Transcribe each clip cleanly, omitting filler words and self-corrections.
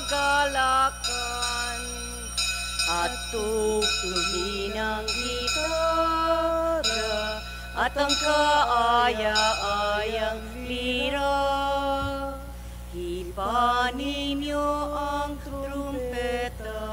kagalakan at tugtugin ang gitara at ang kaaya-ayang lira. Hipanin niyo ang trumpeta.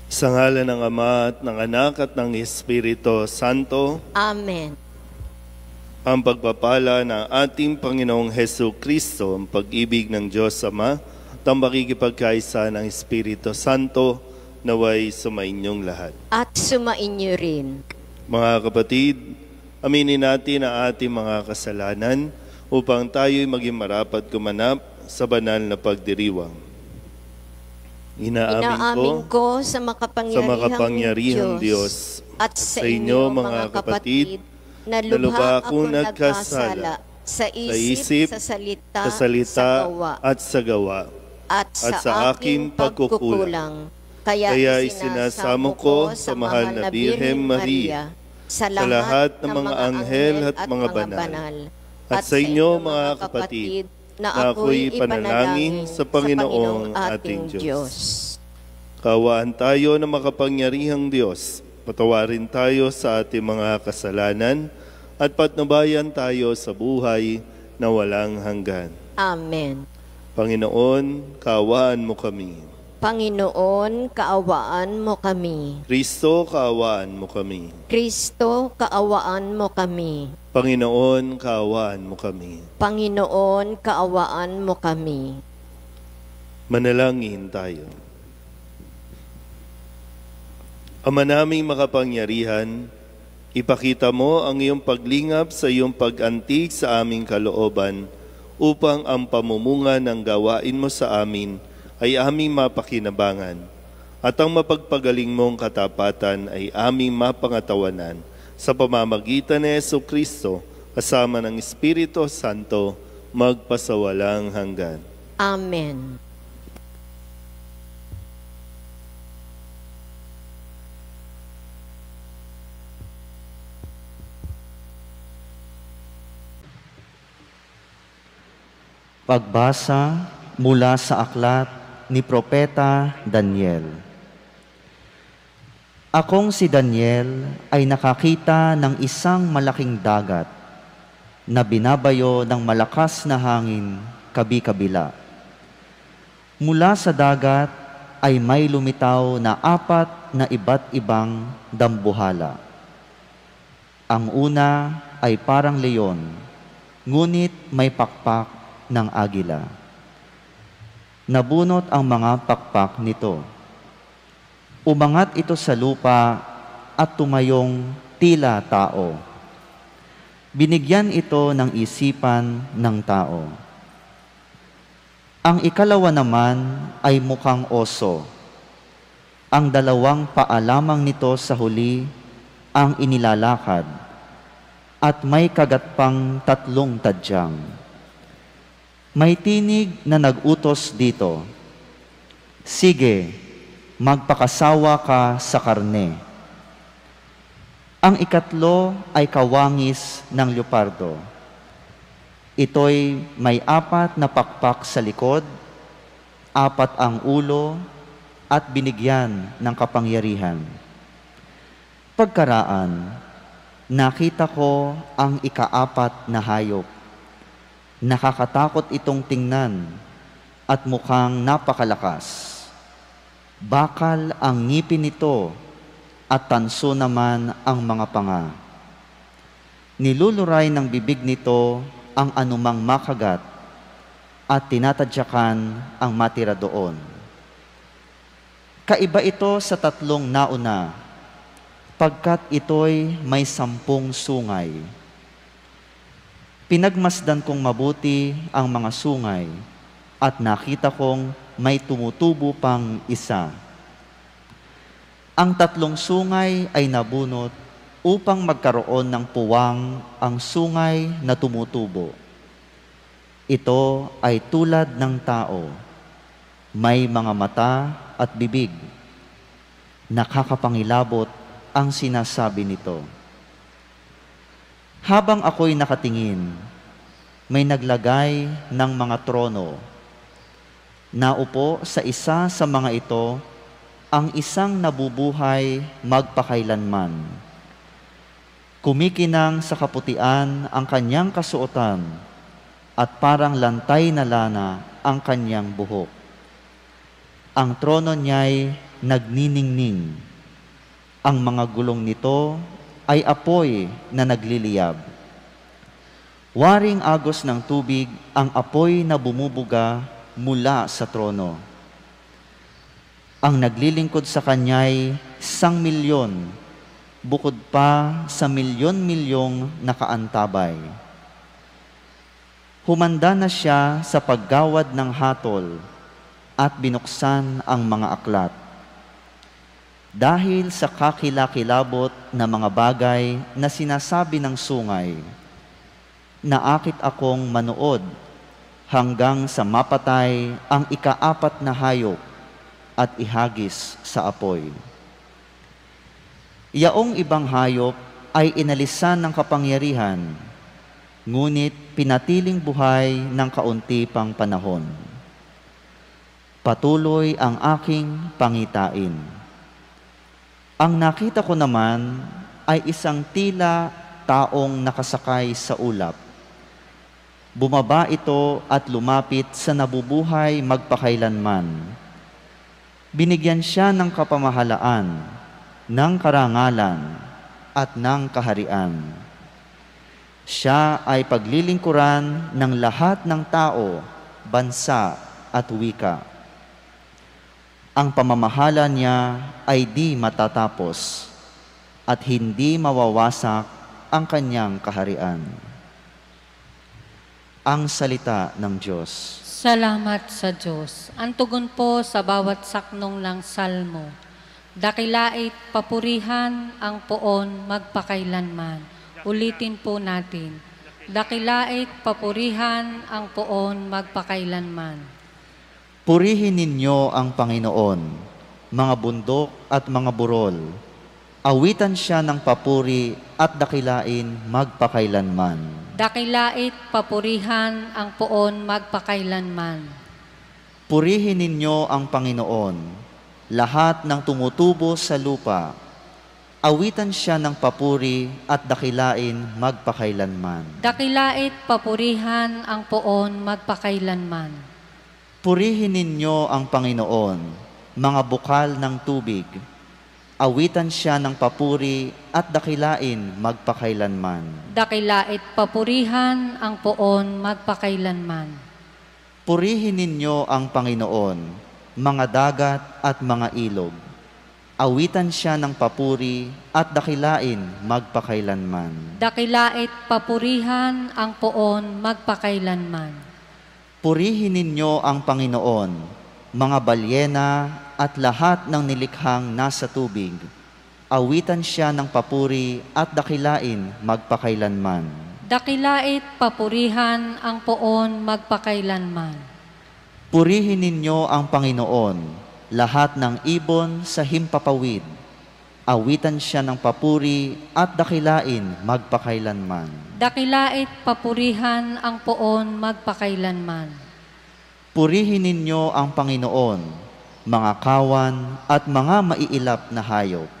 Sa ngalan ng Ama at ng Anak at ng Espiritu Santo. Amen. Ang pagpapala ng ating Panginoong Hesus Kristo, ang pag-ibig ng Diyos Ama, at ang makikipagkaisa ng Espiritu Santo, naway sumainyong lahat. At sumainyo rin. Mga kapatid, aminin natin ang ating mga kasalanan upang tayo'y maging marapat gumanap sa banal na pagdiriwang. Inaamin ko sa makapangyarihang Diyos at sa inyo mga kapatid na lubha akong nagkasala sa isip, sa salita, at sa gawa, at sa aking pagkukulang. Kaya isinasamo ko sa mahal na Birhen Maria, sa lahat ng mga anghel at mga banal, at sa inyo mga kapatid, na ako'y ipanalangin sa Panginoong ating Diyos. Kaawaan tayo ng makapangyarihang Diyos. Patawarin tayo sa ating mga kasalanan at patnubayan tayo sa buhay na walang hanggan. Amen. Panginoon, kaawaan mo kami. Panginoon, kaawaan mo kami. Kristo, kaawaan mo kami. Kristo, kaawaan mo kami. Panginoon, kaawaan mo kami. Panginoon, kaawaan mo kami. Manalangin tayo. Ama naming makapangyarihan, ipakita mo ang iyong paglingap sa iyong pag-antig sa aming kalooban upang ang pamumunga ng gawain mo sa amin ay aming mapakinabangan at ang mapagpagaling mong katapatan ay aming mapangatawanan sa pamamagitan ni Hesus Kristo kasama ng Espiritu Santo magpasawalang hanggan. Amen. Pagbasa mula sa aklat ni Propeta Daniel. Akong si Daniel ay nakakita ng isang malaking dagat na binabayo ng malakas na hangin kabi-kabila. Mula sa dagat ay may lumitaw na 4 na iba't ibang dambuhala. Ang una ay parang leon, ngunit may pakpak ng agila. Nabunot ang mga pakpak nito. Umangat ito sa lupa at tumayong tila tao. Binigyan ito ng isipan ng tao. Ang ikalawa naman ay mukhang oso. Ang 2 paa lamang nito sa huli ang inilalakad at may kagat pang 3 tadyang. May tinig na nag-utos dito, sige, magpakasawa ka sa karne. Ang ikatlo ay kawangis ng leopardo. Ito'y may 4 na pakpak sa likod, 4 ang ulo, at binigyan ng kapangyarihan. Pagkaraan, nakita ko ang ika-4 na hayop. Nakakatakot itong tingnan at mukhang napakalakas. Bakal ang ngipin nito at tanso naman ang mga panga. Niluluray ng bibig nito ang anumang makagat at tinatadyakan ang matira doon. Kaiba ito sa 3 nauna, pagkat ito'y may 10 sungay. Pinagmasdan kong mabuti ang mga sungay at nakita kong may tumutubo pang isa. Ang 3 sungay ay nabunot upang magkaroon ng puwang ang sungay na tumutubo. Ito ay tulad ng tao, may mga mata at bibig. Nakakapangilabot ang sinasabi nito. Habang ako'y nakatingin, may naglagay ng mga trono. Naupo sa isa sa mga ito ang isang nabubuhay magpakailanman. Kumikinang sa kaputian ang kanyang kasuotan at parang lantay na lana ang kanyang buhok. Ang trono niya'y nagniningning. Ang mga gulong nito ay apoy na nagliliyab. Waring agos ng tubig ang apoy na bumubuga mula sa trono. Ang naglilingkod sa kanya'y 1,000,000, bukod pa sa milyon-milyong nakaantabay. Humanda na siya sa paggawad ng hatol at binuksan ang mga aklat. Dahil sa kakilakilabot na mga bagay na sinasabi ng sungay, naakit akong manood hanggang sa mapatay ang ika-4 na hayop at ihagis sa apoy. Yaong ibang hayop ay inalisan ng kapangyarihan, ngunit pinatiling buhay ng kaunti pang panahon. Patuloy ang aking pangitain. Ang nakita ko naman ay isang tila taong nakasakay sa ulap. Bumaba ito at lumapit sa nabubuhay magpakailanman. Binigyan siya ng kapamahalaan, ng karangalan, at ng kaharian. Siya ay paglilingkuran ng lahat ng tao, bansa at wika. Ang pamamahala niya ay di matatapos at hindi mawawasak ang kanyang kaharian. Ang salita ng Diyos. Salamat sa Diyos. Ang tugon po sa bawat saknong ng salmo. Dakilait papurihan ang poon magpakailanman. Ulitin po natin. Dakilait papurihan ang poon magpakailanman. Purihin ninyo ang Panginoon, mga bundok at mga burol. Awitan siya ng papuri at dakilain magpakailanman. Dakilait papurihan ang poon magpakailanman. Purihin ninyo ang Panginoon, lahat ng tumutubo sa lupa. Awitan siya ng papuri at dakilain magpakailanman. Dakilait papurihan ang poon magpakailanman. Purihin ninyo ang Panginoon, mga bukal ng tubig. Awitan siya ng papuri at dakilain magpakailanman. Dakilait papurihan ang poon magpakailanman. Purihin ninyo ang Panginoon, mga dagat at mga ilog. Awitan siya ng papuri at dakilain magpakailanman. Dakilait papurihan ang poon magpakailanman. Purihin ninyo ang Panginoon, mga balyena at lahat ng nilikhang nasa tubig. Awitan siya ng papuri at dakilain magpakailanman. Dakilait papurihan ang poon magpakailanman. Purihin ninyo ang Panginoon, lahat ng ibon sa himpapawid. Awitan siya ng papuri at dakilain magpakailanman. Dakilait papurihan ang poon magpakailanman. Purihin ninyo ang Panginoon, mga kawan at mga maiilap na hayop.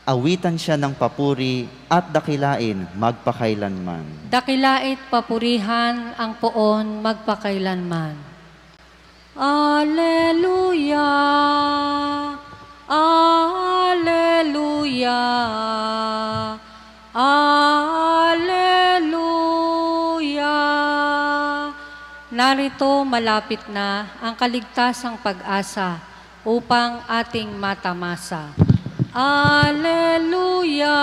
Awitan siya ng papuri at dakilain magpakailanman. Dakilait papurihan ang poon magpakailanman. Alleluia! Alleluia! Alleluia! Narito malapit na ang kaligtasang pag-asa upang ating matamasa. Alleluia!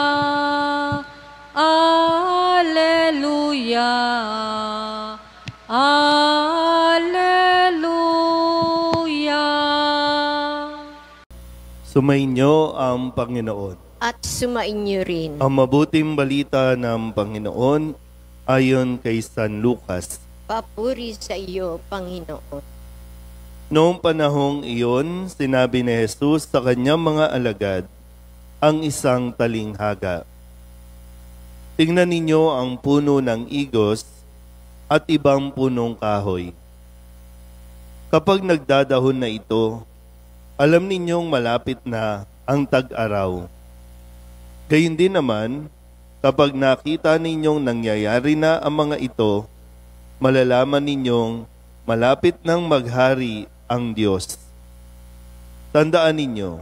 Alleluia! Alleluia! Sumainyo ang Panginoon. At sumainyo rin. Ang mabuting balita ng Panginoon ayon kay San Lucas. Papuri sa iyo, Panginoon. Noong panahong iyon, sinabi ni Jesus sa kanyang mga alagad ang isang talinghaga. Tingnan ninyo ang puno ng igos at ibang punong kahoy. Kapag nagdadahon na ito, alam ninyong malapit na ang tag-araw. Gayun din naman, kapag nakita ninyong nangyayari na ang mga ito, malalaman ninyong malapit nang maghari ang Diyos. Tandaan ninyo,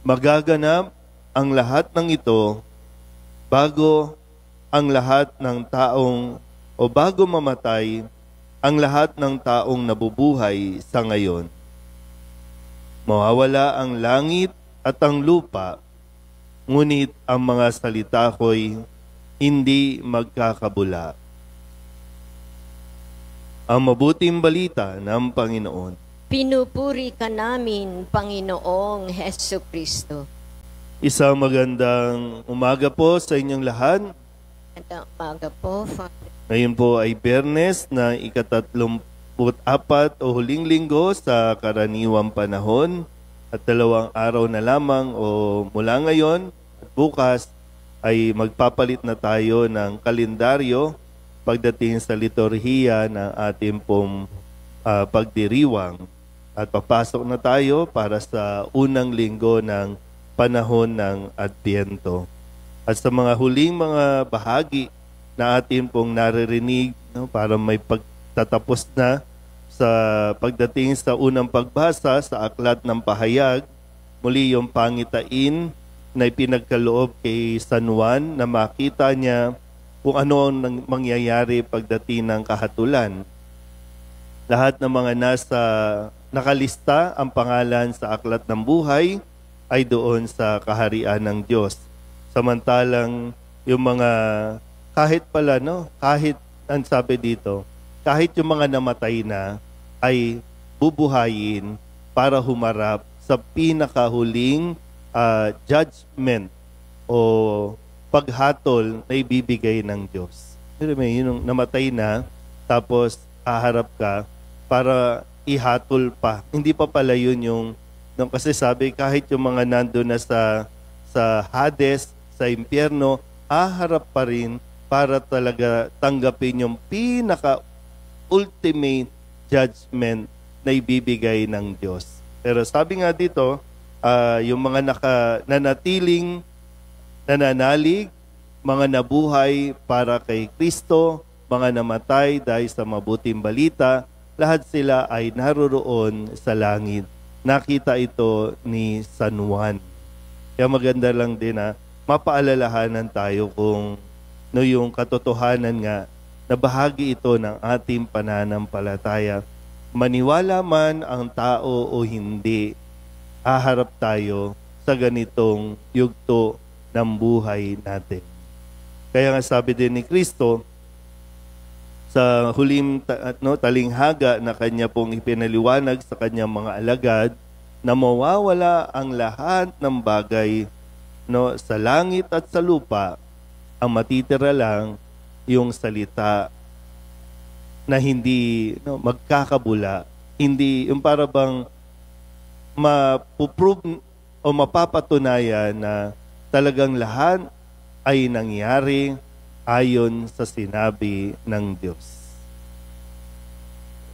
magaganap ang lahat ng ito bago ang lahat ng taong o bago mamatay ang lahat ng taong nabubuhay sa ngayon. Mawawala ang langit at ang lupa, ngunit ang mga salita ko'y hindi magkakabula. Ang mabuting balita ng Panginoon. Pinupuri ka namin, Panginoong Hesukristo. Isang magandang umaga po sa inyong lahat. Magandang umaga po, Father. Ngayon po ay Biyernes na ika-34 o huling linggo sa karaniwang panahon at 2 araw na lamang o mula ngayon at bukas ay magpapalit na tayo ng kalendaryo pagdating sa liturhiya ng ating pong pagdiriwang. At papasok na tayo para sa unang linggo ng panahon ng Adbyento. At sa mga huling mga bahagi na atin pong naririnig, para may pagtatapos na sa pagdating sa unang pagbasa sa Aklat ng Pahayag, muli yung pangitain na ipinagkaloob kay San Juan na makita niya kung ano ang mangyayari pagdating ng kahatulan. Lahat ng mga nakalista ang pangalan sa Aklat ng Buhay ay doon sa kaharian ng Diyos. Samantalang yung mga kahit ang sabi dito, kahit yung mga namatay na ay bubuhayin para humarap sa pinakahuling judgment o paghatol na ibibigay ng Diyos. Pero may yun namatay na, tapos haharap ka para ihatol pa. Hindi pa pala yun yung kasi sabi kahit yung mga nandun na sa Hades, sa impyerno, haharap pa rin para talaga tanggapin yung pinaka-ultimate judgment na ibibigay ng Diyos. Pero sabi nga dito, yung mga nanatiling nananalig, mga nabuhay para kay Kristo, mga namatay dahil sa mabuting balita, lahat sila ay naroroon sa langit. Nakita ito ni San Juan. Kaya maganda lang din na mapaalalahanan tayo kung yung katotohanan nga na bahagi ito ng ating pananampalataya. Maniwala man ang tao o hindi, haharap tayo sa ganitong yugto ng buhay natin. Kaya nga sabi din ni Kristo, sa huling talinghaga na kanya pong ipinaliwanag sa kanyang mga alagad, na mawawala ang lahat ng bagay sa langit at sa lupa, ang matitira lang yung salita na hindi magkakabula, hindi yung para bang mapuprove o mapapatunayan na talagang lahat ay nangyari ayon sa sinabi ng Diyos.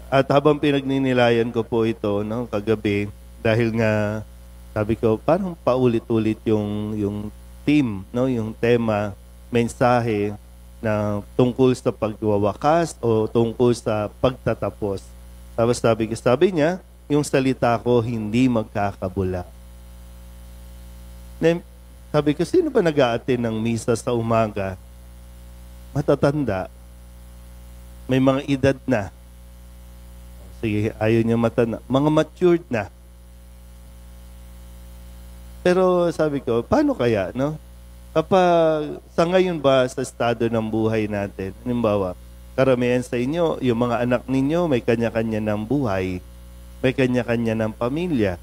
At habang pinagninilayan ko po ito kagabi, dahil nga sabi ko, parang paulit-ulit yung theme, yung tema, mensahe na tungkol sa pagwawakas o tungkol sa pagtatapos. Tapos sabi niya, yung salita ko hindi magkakabula. Sabi ko, sino ba nag-a-attend ng misa sa umaga? Matatanda. May mga edad na. Sige, ayaw niya matanda. Mga matured na. Pero sabi ko, paano kaya, Kapag sa ngayon ba sa estado ng buhay natin, halimbawa, karamihan sa inyo, yung mga anak ninyo may kanya-kanya ng buhay, may kanya-kanya ng pamilya.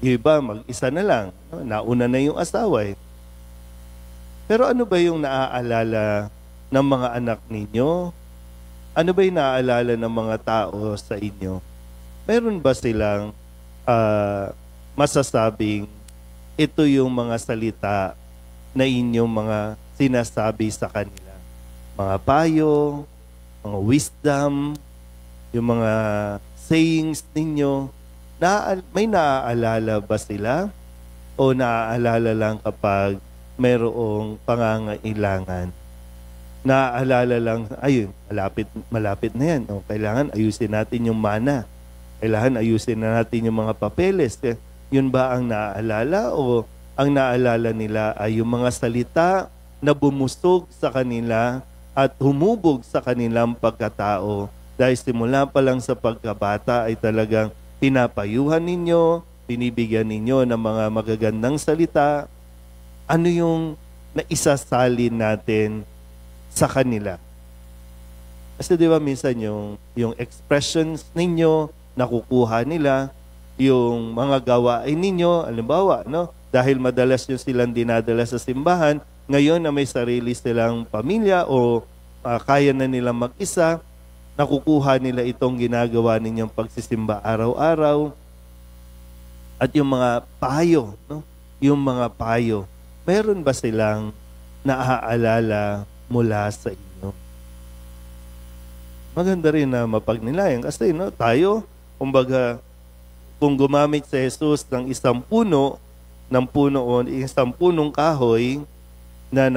Yung iba, mag-isa na lang. Nauna na yung asawa eh. Pero ano ba yung naaalala ng mga anak ninyo? Ano ba yung naaalala ng mga tao sa inyo? meron ba silang masasabing ito yung mga salita na inyong mga sinasabi sa kanila? Mga payo, mga wisdom, yung mga sayings ninyo, may naaalala ba sila? O naaalala lang kapag mayroong pangangailangan? Naaalala lang, ayun, malapit na yan. O, kailangan ayusin natin yung mana. Kailangan ayusin na natin yung mga papeles. Yun ba ang naaalala? O ang naaalala nila ay yung mga salita na bumusog sa kanila at humubog sa kanilang pagkatao? Dahil simula pa lang sa pagkabata ay talagang pinapayuhan ninyo, binibigyan ninyo ng mga magagandang salita. Ano yung naisasalin natin sa kanila? Kasi di ba minsan yung expressions ninyo, nakukuha nila, yung mga gawain ninyo, halimbawa, no? Dahil madalas nyo silang dinadala sa simbahan, ngayon na may sarili silang pamilya o kaya na nilang mag-isa, nakukuha nila itong ginagawa ninyong pagsisimba araw-araw. At yung mga payo, no? Yung mga payo, meron ba silang naaalala mula sa inyo? Maganda rin na mapagnilayan kasi no, tayo, kumbaga, kung gumamit si Jesus ng isang puno, isang punong kahoy na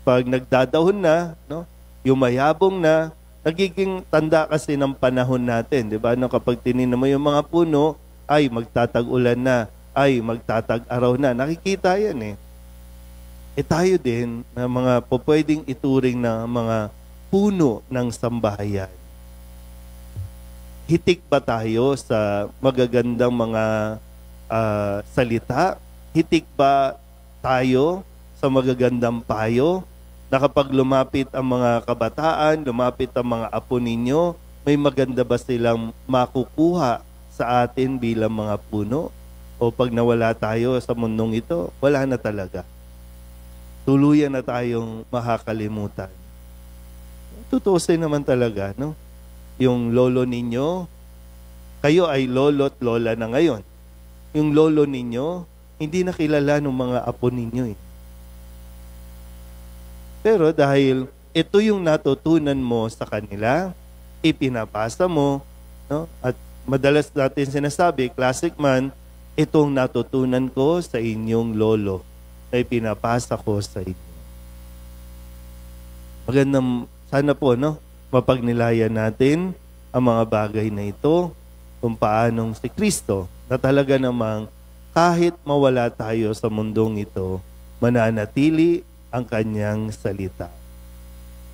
pag nagdadahon na, no, yumayabong na, nagiging tanda kasi ng panahon natin, di ba? No, kapag tinignan mo yung mga puno, ay magtatag-ulan na, ay magtatag-araw na. Nakikita yan eh. Tayo din na mga pwedeng ituring na mga puno ng sambahayan. Hitik ba tayo sa magagandang mga salita? Hitik ba tayo sa magagandang payo? Na kapag lumapit ang mga kabataan, lumapit ang mga apo ninyo, may maganda ba silang makukuha sa atin bilang mga puno? O pag nawala tayo sa mundong ito, wala na talaga. Tuluyan na tayong makakalimutan. Tutusin naman talaga, no? Yung lolo ninyo, kayo ay lolo't lola na ngayon. Yung lolo ninyo, hindi na kilala ng mga apo ninyo eh. Pero dahil ito yung natutunan mo sa kanila, ipinapasa mo, no? At madalas natin sinasabi, classic man, itong natutunan ko sa inyong lolo na ipinapasa ko sa inyo. Magandang, sana po, no? Mapagnilayan natin ang mga bagay na ito kung paanong si Kristo na talaga namang kahit mawala tayo sa mundong ito, mananatili ang kanyang salita.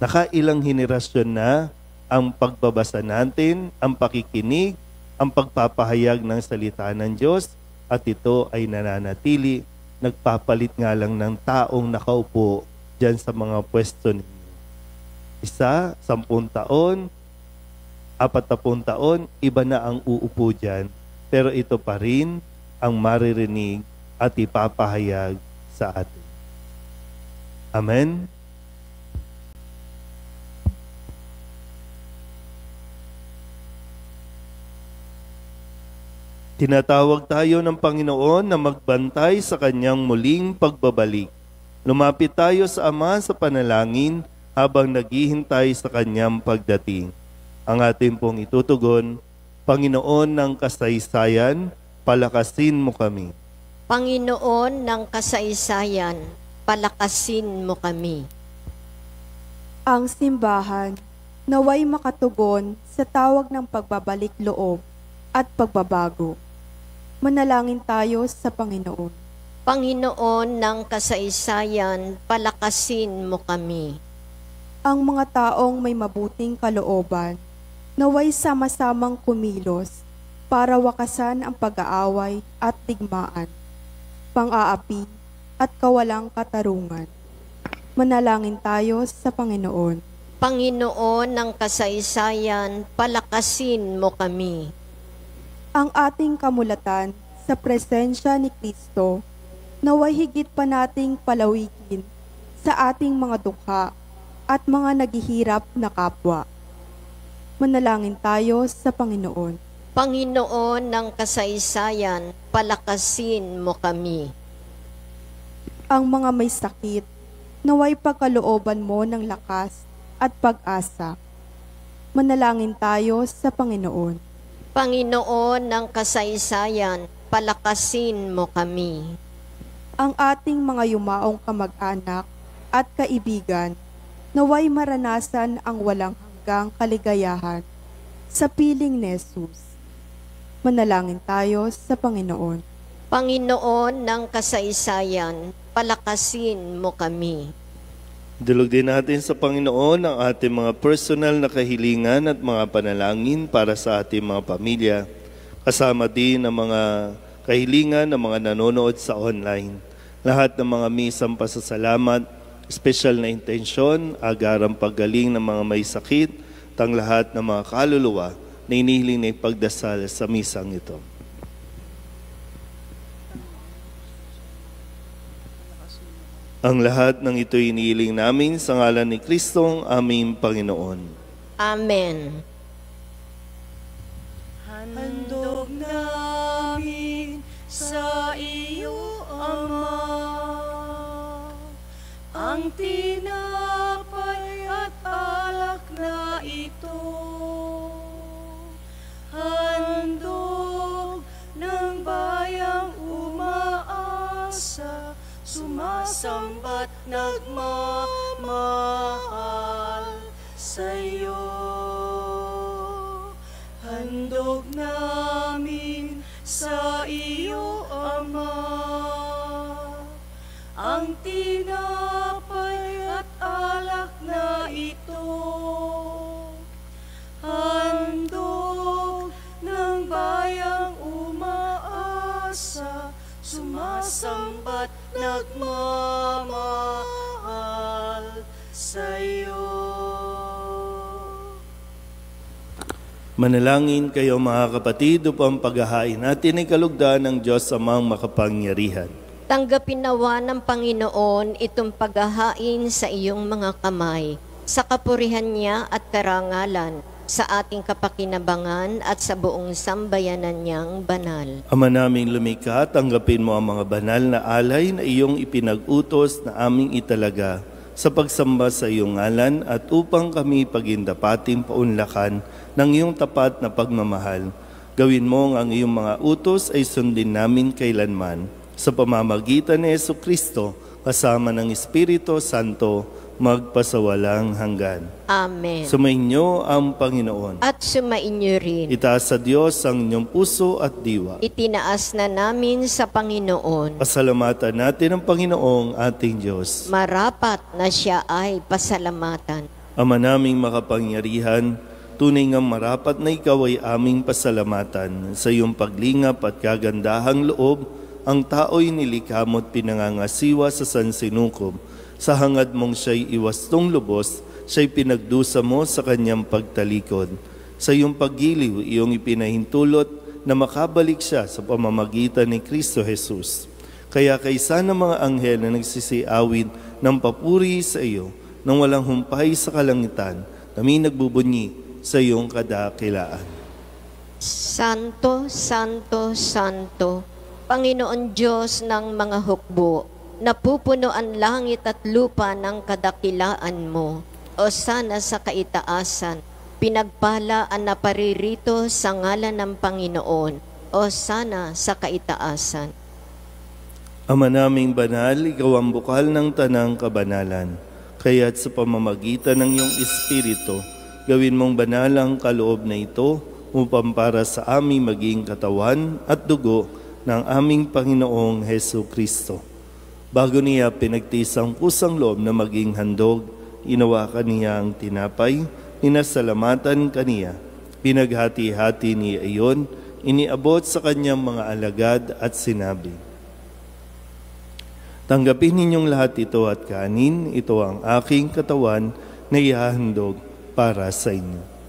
Nakailang henerasyon na ang pagbabasa natin, ang pakikinig, ang pagpapahayag ng salita ng Diyos, at ito ay nananatili. Nagpapalit nga lang ng taong nakaupo dyan sa mga pwesto ninyo. 1, 10 taon, 40 taon, iba na ang uupo dyan. Pero ito pa rin ang maririnig at ipapahayag sa atin. Amen? Tinatawag tayo ng Panginoon na magbantay sa kanyang muling pagbabalik. Lumapit tayo sa Ama sa panalangin habang naghihintay sa kanyang pagdating. Ang ating pong itutugon, Panginoon ng kasaysayan, palakasin mo kami. Panginoon ng kasaysayan, palakasin mo kami. Ang simbahan, naway makatugon sa tawag ng pagbabalik loob at pagbabago. Manalangin tayo sa Panginoon. Panginoon ng kasaysayan, palakasin mo kami. Ang mga taong may mabuting kalooban, naway sama-samang kumilos para wakasan ang pag-aaway at digmaan, pang-aapi at kawalang katarungan. Manalangin tayo sa Panginoon. Panginoon ng kasaysayan, palakasin mo kami. Ang ating kamulatan sa presensya ni Kristo, naway higit pa nating palawikin sa ating mga dukha at mga naghihirap na kapwa. Manalangin tayo sa Panginoon. Panginoon ng kasaysayan, palakasin mo kami. Ang mga may sakit, naway pagkalooban mo ng lakas at pag-asa. Manalangin tayo sa Panginoon. Panginoon ng kasaysayan, palakasin mo kami. Ang ating mga yumaong kamag-anak at kaibigan, naway maranasan ang walang hanggang kaligayahan sa piling ni Jesus. Manalangin tayo sa Panginoon. Panginoon ng kasaysayan, palakasin mo kami. Dulog din natin sa Panginoon ang ating mga personal na kahilingan at mga panalangin para sa ating mga pamilya. Kasama din ang mga kahilingan ng mga nanonood sa online. Lahat ng mga misang pasasalamat, espesyal na intensyon, agarang paggaling ng mga may sakit, tang lahat ng mga kaluluwa na inihiling na ipagdasal sa misang ito. Ang lahat ng ito inihiling namin sa ngalan ni Kristong aming Panginoon. Amen. Handog namin sa iyo, Ama, ang tinapay at alak na ito. Handog ng bayang umaasa, sumasambat nagmamahal sa'yo. Handog namin sa iyo, Ama, ang tinapay at alak na ito. Handog ng bayang umaasa, sumasambat nagmamahal sa'yo. Manalangin kayo mga kapatid upang paghahain natin ay kalugdan ng Diyos amang makapangyarihan. Tanggapin nawa ng Panginoon itong paghahain sa iyong mga kamay, sa kapurihan niya at karangalan, sa ating kapakinabangan at sa buong sambayanan niyang banal. Ama naming lumikha, tanggapin mo ang mga banal na alay na iyong ipinag-utos na aming italaga sa pagsamba sa iyong ngalan at upang kami pagindapating paunlakan ng iyong tapat na pagmamahal. Gawin mo ang iyong mga utos ay sundin namin kailanman. Sa pamamagitan ni Jesucristo, kasama ng Espiritu Santo, magpasawalang hanggan. Amen. Sumainyo ang Panginoon. At sumainyo rin. Itaas sa Diyos ang inyong puso at diwa. Itinaas na namin sa Panginoon. Pasalamatan natin ang Panginoong ating Diyos. Marapat na siya ay pasalamatan. Ama naming makapangyarihan, tunay ngang marapat na ikaw ay aming pasalamatan. Sa iyong paglingap at kagandahang loob, ang tao'y nilikha mo't pinangangasiwa sa sansinukob. Sa hangad mong siya'y iwastong lubos, siya'y pinagdusa mo sa kanyang pagtalikod. Sa iyong paggiliw, iyong ipinahintulot na makabalik siya sa pamamagitan ni Kristo Jesus. Kaya kaysa ng mga anghel na nagsisiawid ng papuri sa iyo, nang walang humpay sa kalangitan, kami nagbubunyi sa iyong kadakilaan. Santo, Santo, Santo, Panginoon Diyos ng mga hukbo, napupuno ang langit at lupa ng kadakilaan mo. O sana sa kaitaasan, pinagpala ang naparirito sa ngalan ng Panginoon. O sana sa kaitaasan. Ama naming banal, ikaw ang bukal ng tanang kabanalan. Kaya't sa pamamagitan ng iyong Espiritu, gawin mong banal ang kaloob na ito upang para sa aming maging katawan at dugo ng aming Panginoong Hesu Kristo. Bago niya pinagtiis ang kusang loob na maging handog, inawakan niya ang tinapay, inasalamatan kaniya, pinaghati-hati niya iyon, iniabot sa kanyang mga alagad at sinabi, tanggapin ninyong lahat ito at kanin, ito ang aking katawan na ihahandog para sa inyo.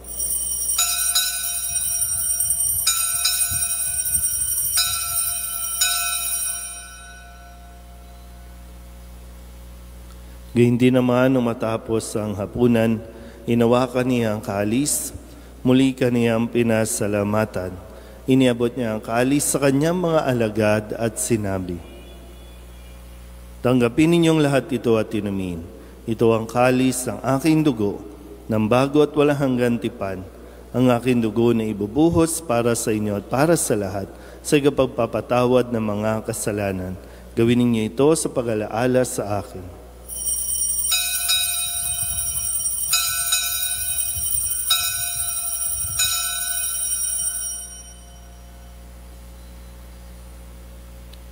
Gayun din naman nung matapos ang hapunan, inawakan niya ang kalis, muli kaniyang pinasalamatan. Iniabot niya ang kalis sa kanyang mga alagad at sinabi, "Tanggapin ninyong lahat ito at inumin. Ito ang kalis ng aking dugo, ng bago at walang hanggan tipan, ang aking dugo na ibubuhos para sa inyo at para sa lahat, sa ikapagpapatawad ng mga kasalanan. Gawin ninyo ito sa pag-alaala sa akin."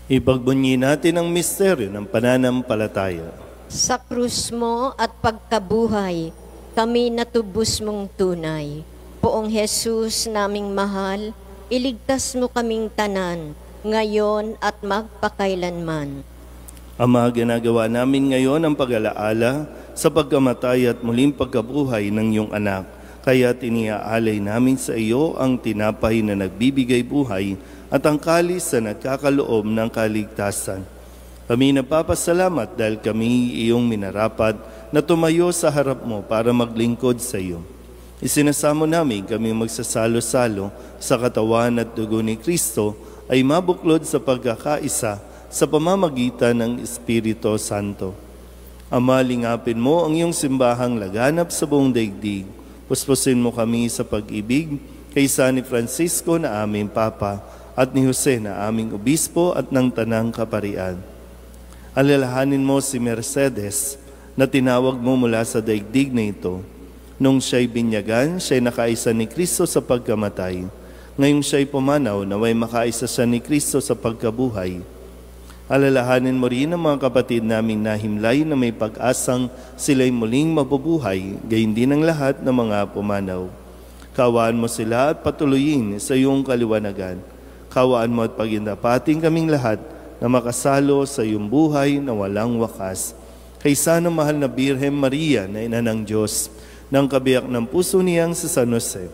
Ipagbunyi natin ang misteryo ng pananampalataya. Sa krus mo at pagkabuhay, kami natubos mong tunay. Poong Jesus naming mahal, iligtas mo kaming tanan, ngayon at magpakailanman. Ama, ginagawa namin ngayon ang pag-alaala sa pagkamatay at muling pagkabuhay ng iyong anak. Kaya iniaalay namin sa iyo ang tinapay na nagbibigay buhay at ang kalis na nagkakaloob ng kaligtasan. Kami napapasalamat dahil kami iyong minarapat na tumayo sa harap mo para maglingkod sa iyo. Isinasamo namin kami magsasalo-salo sa katawan at dugo ni Kristo ay mabuklod sa pagkakaisa sa pamamagitan ng Espiritu Santo. Ama, lingapin mo ang iyong simbahang laganap sa buong daigdig. Puspusin mo kami sa pag-ibig kaysa ni Francisco na aming Papa at ni Jose na aming Obispo at ng Tanang Kaparian. Alalahanin mo si Mercedes na tinawag mo mula sa daigdig na ito. Nung siya'y binyagan, siya'y nakaisa ni Kristo sa pagkamatay. Ngayong siya'y pumanaw, naway makaisa siya ni Kristo sa pagkabuhay. Alalahanin mo rin ang mga kapatid naming nahimlay na may pag-asang sila'y muling mabubuhay, gayon din ang lahat ng mga pumanaw. Kawaan mo sila at patuloyin sa iyong kaliwanagan. Kawaan mo at pagindapating kaming lahat na makasalo sa iyong buhay na walang wakas. Kaysa ng mahal na Birhen Maria na ina ng Diyos, ng kabiyak ng puso niyang sa San Jose,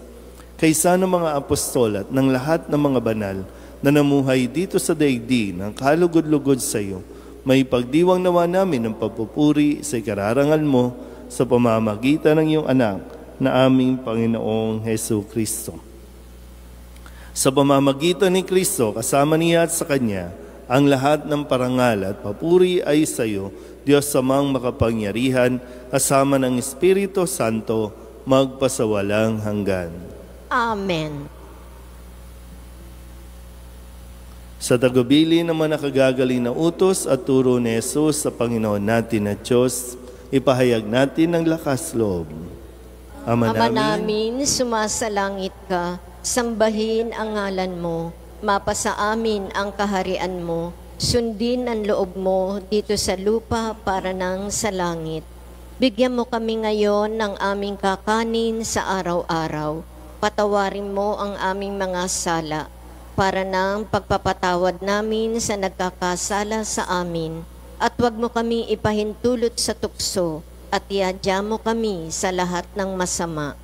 kaysa ng mga apostol at ng lahat ng mga banal na namuhay dito sa daigdig ng kalugod-lugod sa iyo, may pagdiwang nawa namin ng pagpupuri sa ikararangal mo sa pamamagitan ng iyong anak na aming Panginoong Hesu Kristo. Sa pamamagitan ni Kristo, kasama niya at sa Kanya, ang lahat ng parangal at papuri ay sa iyo, Diyos Amang makapangyarihan, kasama ng Espiritu Santo, magpasawalang hanggan. Amen. Sa tagubili ng mga nakagagaling na utos at turo ni Jesus sa Panginoon natin at Diyos, ipahayag natin ang lakas loob. Ama namin, sumasalangit ka, sambahin ang ngalan mo, mapasa amin ang kaharian mo, sundin ang loob mo dito sa lupa para nang sa langit. Bigyan mo kami ngayon ng aming kakanin sa araw-araw. Patawarin mo ang aming mga sala, para nang pagpapatawad namin sa nagkakasala sa amin. At huwag mo kami ipahintulot sa tukso, at iadya mo kami sa lahat ng masama.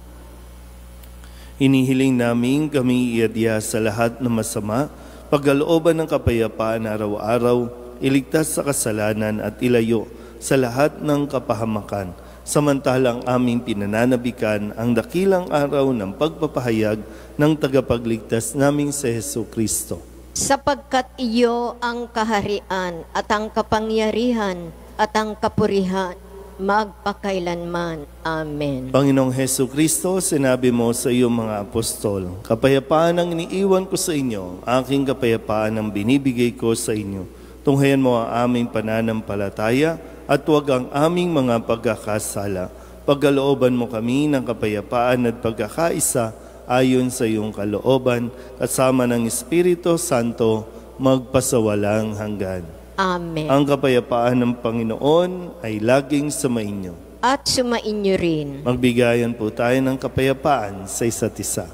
Hinihiling namin kami iadya sa lahat ng masama, pagkalooban ng kapayapaan araw-araw, iligtas sa kasalanan at ilayo sa lahat ng kapahamakan, samantalang aming pinananabikan ang dakilang araw ng pagpapahayag ng tagapagligtas naming si Hesu Kristo. Sapagkat iyo ang kaharian at ang kapangyarihan at ang kapurihan, magpakailanman. Amen. Panginoong Hesu Kristo, sinabi mo sa iyong mga apostol, kapayapaan ang iniiwan ko sa inyo, aking kapayapaan ang binibigay ko sa inyo. Tunghayan mo ang aming pananampalataya at huwag ang aming mga pagkakasala. Pagkalooban mo kami ng kapayapaan at pagkakaisa ayon sa iyong kalooban, kasama ng Espiritu Santo, magpasawalang hanggan. Amen. Ang kapayapaan ng Panginoon ay laging sumainyo. At sumainyo rin. Magbigayan po tayo ng kapayapaan sa isa't isa.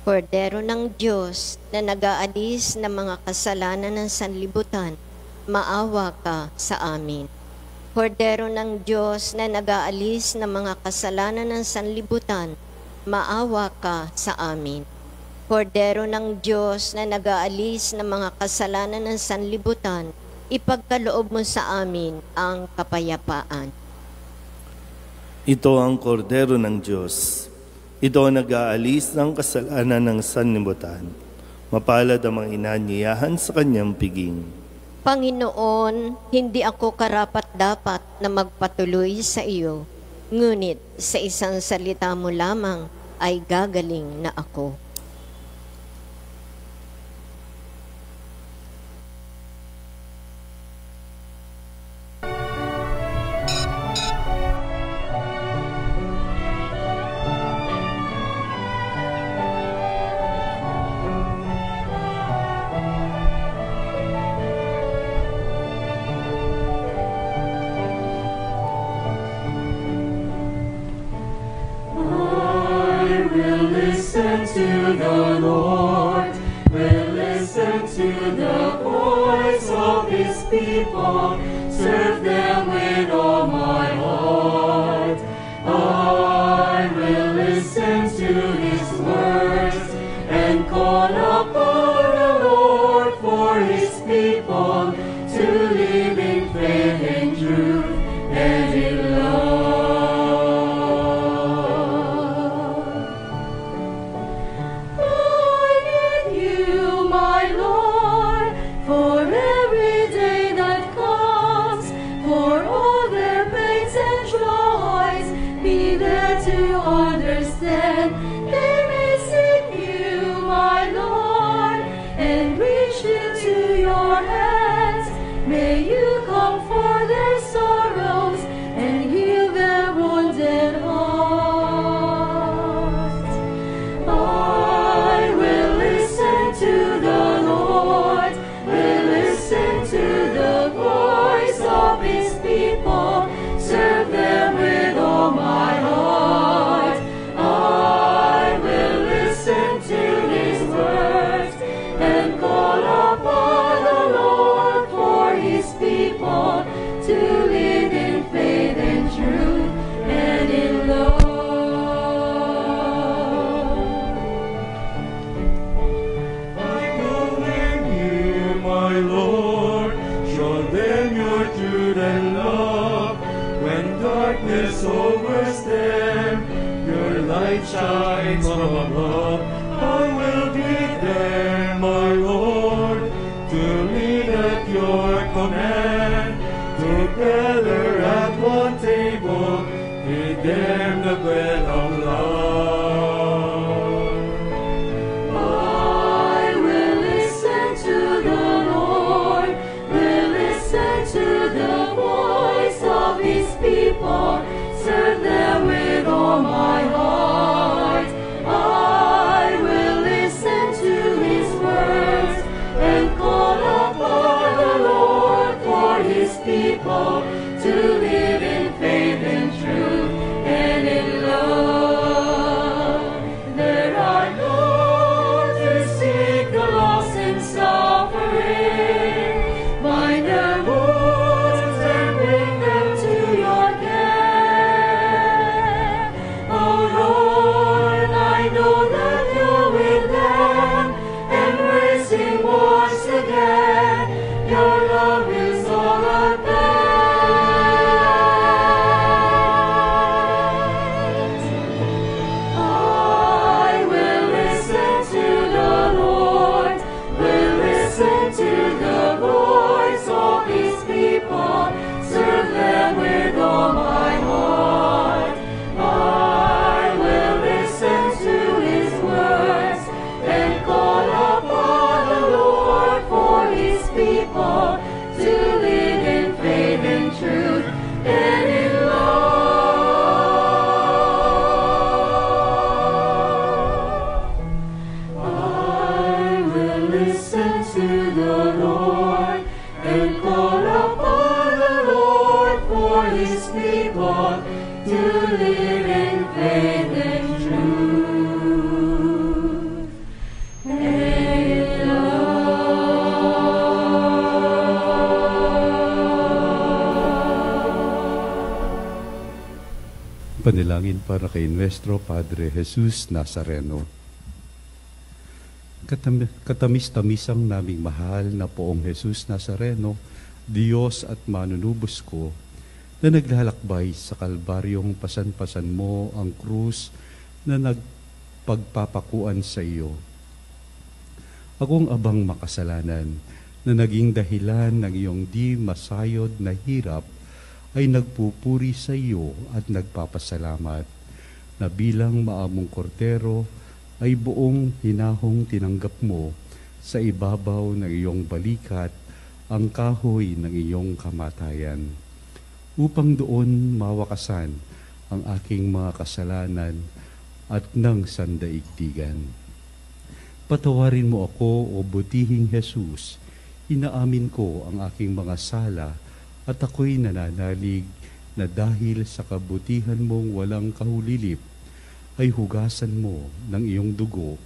Kordero ng Diyos na nag-aalis ng mga kasalanan ng sanlibutan, maawa ka sa amin. Kordero ng Diyos na nag-aalis ng mga kasalanan ng sanlibutan, maawa ka sa amin. Kordero ng Diyos na nag-aalis ng mga kasalanan ng sanlibutan, ipagkaloob mo sa amin ang kapayapaan. Ito ang kordero ng Diyos. Ito ang nag-aalis ng kasalanan ng sanlibutan. Mapalad ang mga inanyayahan sa kanyang piging. Panginoon, hindi ako karapat-dapat na magpatuloy sa iyo, ngunit sa isang salita mo lamang ay gagaling na ako. To the Lord, will listen to the voice of His people, serve them with all my heart. I will listen to His words and call upon the Lord for His people to live in faith and truth and in love. Shines from above, I will be there, my Lord, to lead at your command. Together at one table, eat them the bread of love. I will listen to the Lord, will listen to the voice of His people, serve them with all my heart. People to live in faith and truth and in love. There are those who seek the lost and suffering, bind their wounds and bring them to your care. Oh Lord, I know that you're with them, embracing once again. Your love is all I bear. Panalangin para kay Nuestro Padre Jesus Nazareno. Katamis-tamisang naming mahal na Poong Jesus Nazareno, Diyos at manunubos ko, na naglalakbay sa kalbaryong pasan-pasan mo ang krus na nagpagpapakuan sa iyo. Akong abang makasalanan na naging dahilan ng iyong di masayod na hirap ay nagpupuri sa iyo at nagpapasalamat na bilang maamong kordero ay buong hinahong tinanggap mo sa ibabaw ng iyong balikat ang kahoy ng iyong kamatayan, upang doon mawakasan ang aking mga kasalanan at ng sandaigdigan. Patawarin mo ako, o butihing Jesus, inaamin ko ang aking mga sala at ako'y nananalig na dahil sa kabutihan mong walang kahulilip ay hugasan mo ng iyong dugo.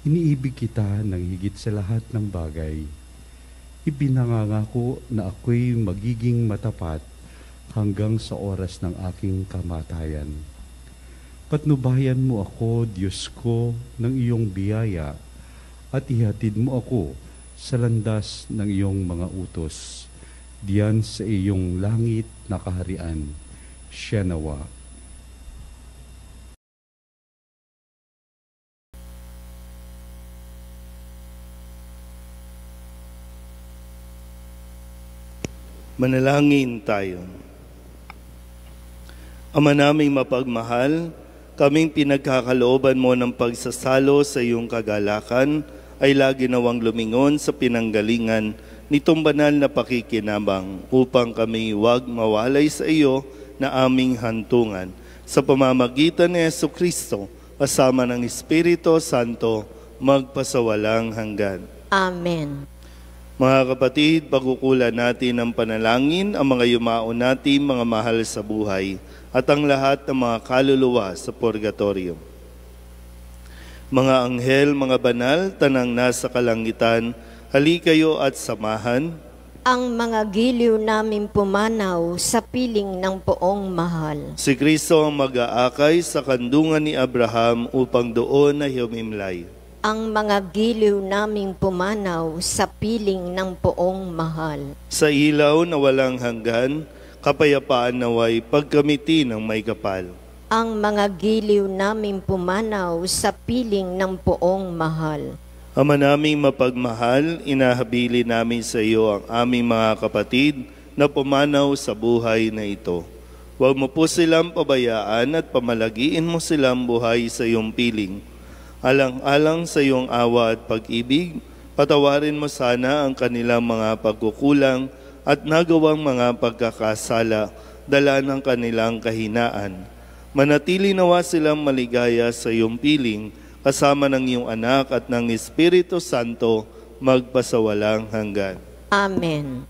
Iniibig kita ng higit sa lahat ng bagay. Ipinangangako na ako'y magiging matapat hanggang sa oras ng aking kamatayan. Patnubayan mo ako, Diyos ko, ng iyong biyaya at ihatid mo ako sa landas ng iyong mga utos, diyan sa iyong langit na kaharian. Siya nawa. Manalangin tayo. Ama naming mapagmahal, kaming pinagkakalooban mo ng pagsasalo sa iyong kagalakan ay lagi nawang lumingon sa pinanggalingan nitong banal na pakikinabang upang kami huwag mawalay sa iyo na aming hantungan. Sa pamamagitan ni Jesucristo, kasama ng Espiritu Santo, magpasawalang hanggan. Amen. Mga kapatid, pagkukulan natin ng panalangin ang mga yumao natin, mga mahal sa buhay, at ang lahat ng mga kaluluwa sa purgatorio. Mga anghel, mga banal, tanang nasa kalangitan, hali kayo at samahan ang mga giliw namin pumanaw sa piling ng poong mahal. Si Kristo ang mag-aakay sa kandungan ni Abraham upang doon na humimlay. Ang mga giliw naming pumanaw sa piling ng poong mahal. Sa ilaw na walang hanggan, kapayapaan naway pagkamiti ng may kapal. Ang mga giliw naming pumanaw sa piling ng poong mahal. Ama naming mapagmahal, inahabili namin sa iyo ang aming mga kapatid na pumanaw sa buhay na ito. Huwag mo po silang pabayaan at pamalagiin mo silang buhay sa iyong piling. Alang-alang sa iyong awa at pag-ibig, patawarin mo sana ang kanilang mga pagkukulang at nagawang mga pagkakasala, dala ng kanilang kahinaan. Manatili nawa silang maligaya sa iyong piling, kasama ng iyong anak at ng Espiritu Santo, magpasawalang hanggan. Amen.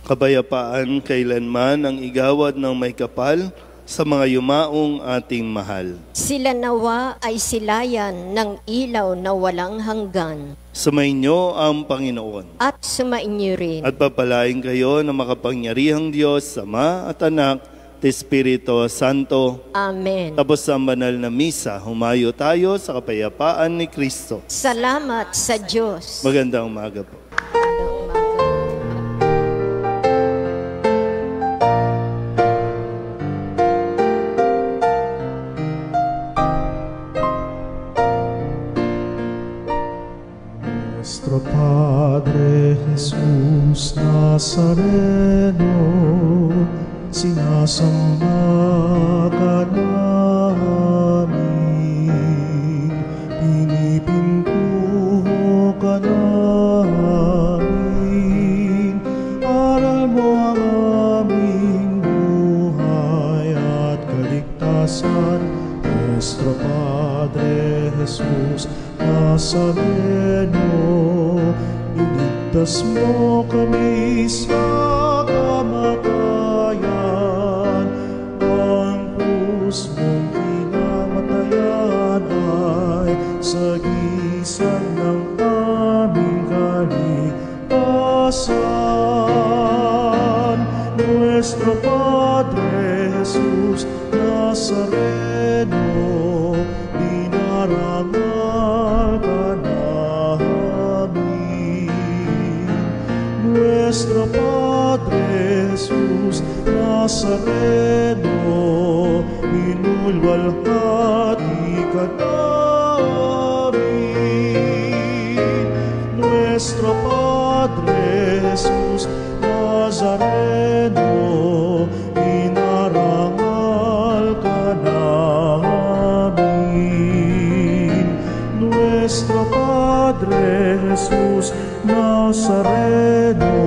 Kapayapaan kailanman ang igawad ng may kapal sa mga yumaong ating mahal. Sila nawa ay silayan ng ilaw na walang hanggan. Sumainyo ang Panginoon. At sumainyo rin. At papalain kayo ng makapangyarihang Diyos, Ama at Anak, at Espiritu Santo. Amen. Tapos ang banal na misa, humayo tayo sa kapayapaan ni Kristo. Salamat sa Diyos. Magandang umaga po. Nuestro Padre Jesus Nazareno, sinasamba ka namin, pinipintuho ka namin, aral mo ang aming buhay at kaligtasan. Nuestro Padre Jesus Nazareno, iligtas mo kami sa kamatayan. Ang krus mong kinamatayan ay kaligtasan. Nuestro Padre Jesus Nazareno, dinarangal ka namin. Nuestro Padre Jesus Nazareno, minulwalhati ka namin. Nuestro Padre Jesus Nazareno, dinarangal ka namin. Nuestro Padre Jesus Nazareno,